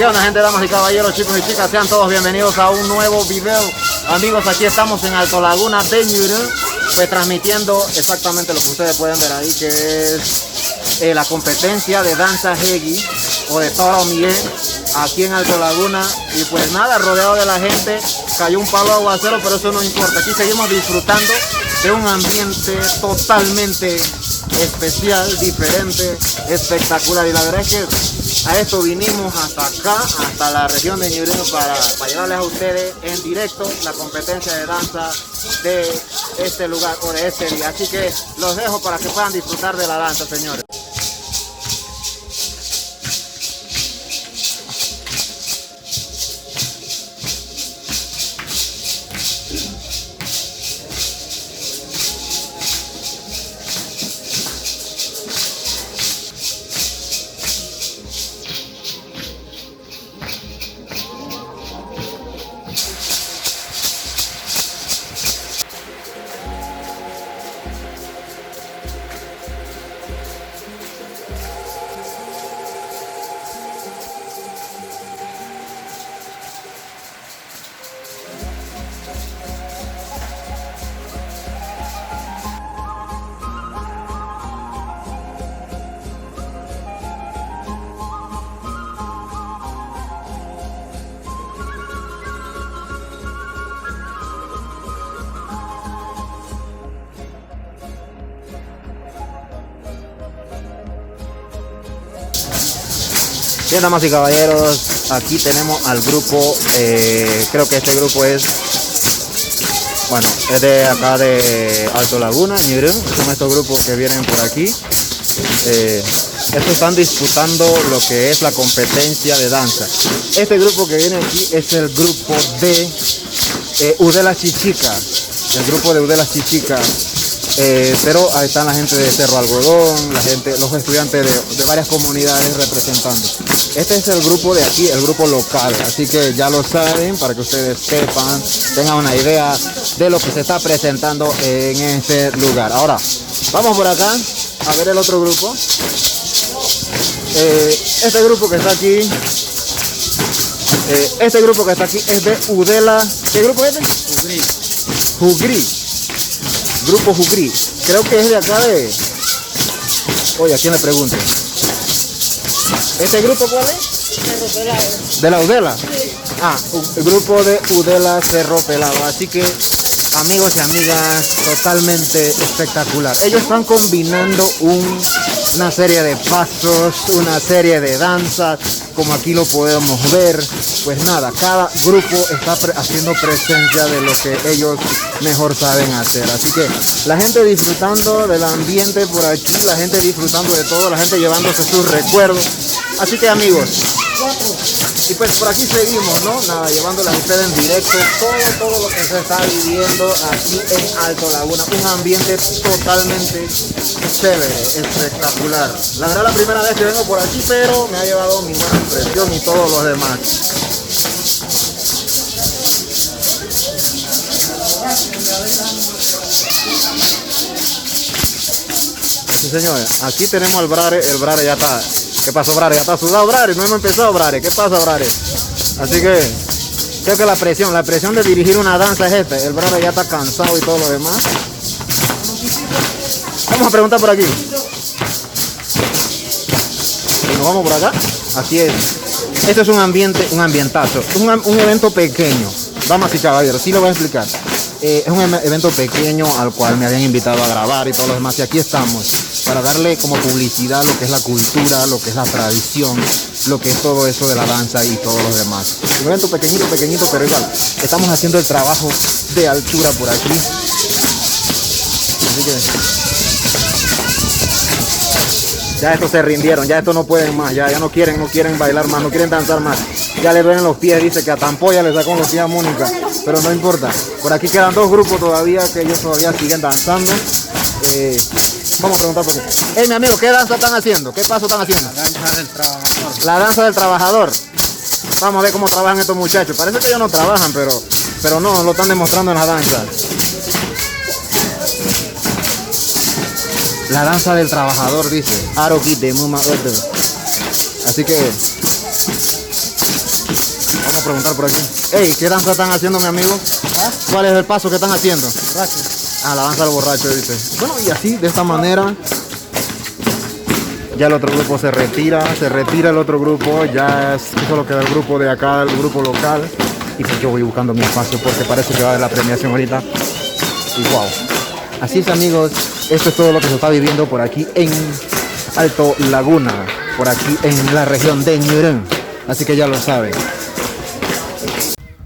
¿Qué onda, gente, damas y caballeros, chicos y chicas? Sean todos bienvenidos a un nuevo video. Amigos, aquí estamos en Alto Laguna de Ñurun, pues transmitiendo exactamente lo que ustedes pueden ver ahí, que es la competencia de danza Hegi o de Toro Mie aquí en Alto Laguna. Y pues nada, rodeado de la gente, cayó un palo de aguacero, pero eso no importa. Aquí seguimos disfrutando de un ambiente totalmente especial, diferente, espectacular. Y la verdad es que a esto vinimos hasta acá, hasta la región de Ñurun, para llevarles a ustedes en directo la competencia de danza de este lugar o de este día. Así que los dejo para que puedan disfrutar de la danza, señores. Bien, damas y caballeros, aquí tenemos al grupo, creo que este grupo es de acá de Alto Laguna, Ñurun. Son estos grupos que vienen por aquí. Estos están disputando lo que es la competencia de danza. Este grupo que viene aquí es el grupo de Udela Chichica, el grupo de Udela Chichica. Pero ahí están la gente de Cerro Algodón, los estudiantes de varias comunidades representando. Este es el grupo de aquí, el grupo local, así que ya lo saben, para que ustedes sepan, tengan una idea de lo que se está presentando en este lugar. Ahora, vamos por acá a ver el otro grupo. Este grupo que está aquí, es de Udela. ¿Qué grupo es este? Jugri. Grupo Jugri. Creo que es de acá de... Oye, ¿a quién le pregunto? ¿Este grupo cuál es? Cerro Pelado. ¿De la Udela? Sí. Ah, el grupo de Udela Cerro Pelado. Así que, amigos y amigas, totalmente espectacular. Ellos están combinando una serie de pasos, una serie de danzas, como aquí lo podemos ver. Pues nada, cada grupo está haciendo presencia de lo que ellos mejor saben hacer. Así que la gente disfrutando del ambiente por aquí, la gente disfrutando de todo, la gente llevándose sus recuerdos. Así que, amigos, y pues por aquí seguimos, ¿no? Nada, llevándoles a ustedes en directo todo lo que se está viviendo aquí en Alto Laguna. Un ambiente totalmente chévere, espectacular. La verdad, la primera vez que vengo por aquí, pero me ha llevado mi buena impresión y todos los demás. Sí, señores, aquí tenemos al Brare. El Brare ya está. ¿Qué pasó, Brare? Ya está sudado, Brare. No hemos empezado, Brare. ¿Qué pasa, Brare? Así que creo que la presión de dirigir una danza es esta. El Brare ya está cansado y todo lo demás. Vamos a preguntar por aquí. Y nos vamos por acá. Así es. Este es un ambientazo. Un evento pequeño. Damas y caballeros, sí lo voy a explicar. Es un evento pequeño al cual me habían invitado a grabar y todo lo demás. Y aquí estamos para darle como publicidad lo que es la cultura, lo que es la tradición, lo que es todo eso de la danza y todo lo demás. Un evento pequeñito, pequeñito, pero igual. Estamos haciendo el trabajo de altura por aquí. Así que ya estos se rindieron, ya estos no pueden más, ya no quieren bailar más, no quieren danzar más. Ya le duelen los pies, dice que a Tampoya le sacó los pies a Mónica, pero no importa. Por aquí quedan dos grupos todavía que ellos todavía siguen danzando. Vamos a preguntar por qué. Hey, mi amigo, ¿qué danza están haciendo? ¿Qué paso están haciendo? La danza del trabajador. La danza del trabajador. Vamos a ver cómo trabajan estos muchachos. Parece que ellos no trabajan, pero no, lo están demostrando en las danzas. La danza del trabajador, dice. Aroki de Muma Otto. Así que vamos a preguntar por aquí. Hey, ¿qué danza están haciendo, mi amigo? ¿Ah? ¿Cuál es el paso que están haciendo? Gracias. Ah, la danza del borracho, dice. Bueno, y así, de esta manera, ya el otro grupo se retira el otro grupo, ya es solo queda el grupo de acá, el grupo local. Y pues yo voy buscando mi espacio porque parece que va a haber la premiación ahorita. Y wow. Así es, amigos, esto es todo lo que se está viviendo por aquí en Alto Laguna, por aquí en la región de Ñurén. Así que ya lo saben.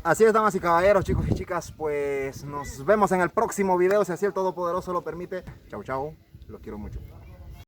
Así es, damas y caballeros, chicos y chicas, pues nos vemos en el próximo video, si así el Todopoderoso lo permite. Chau, chau, los quiero mucho.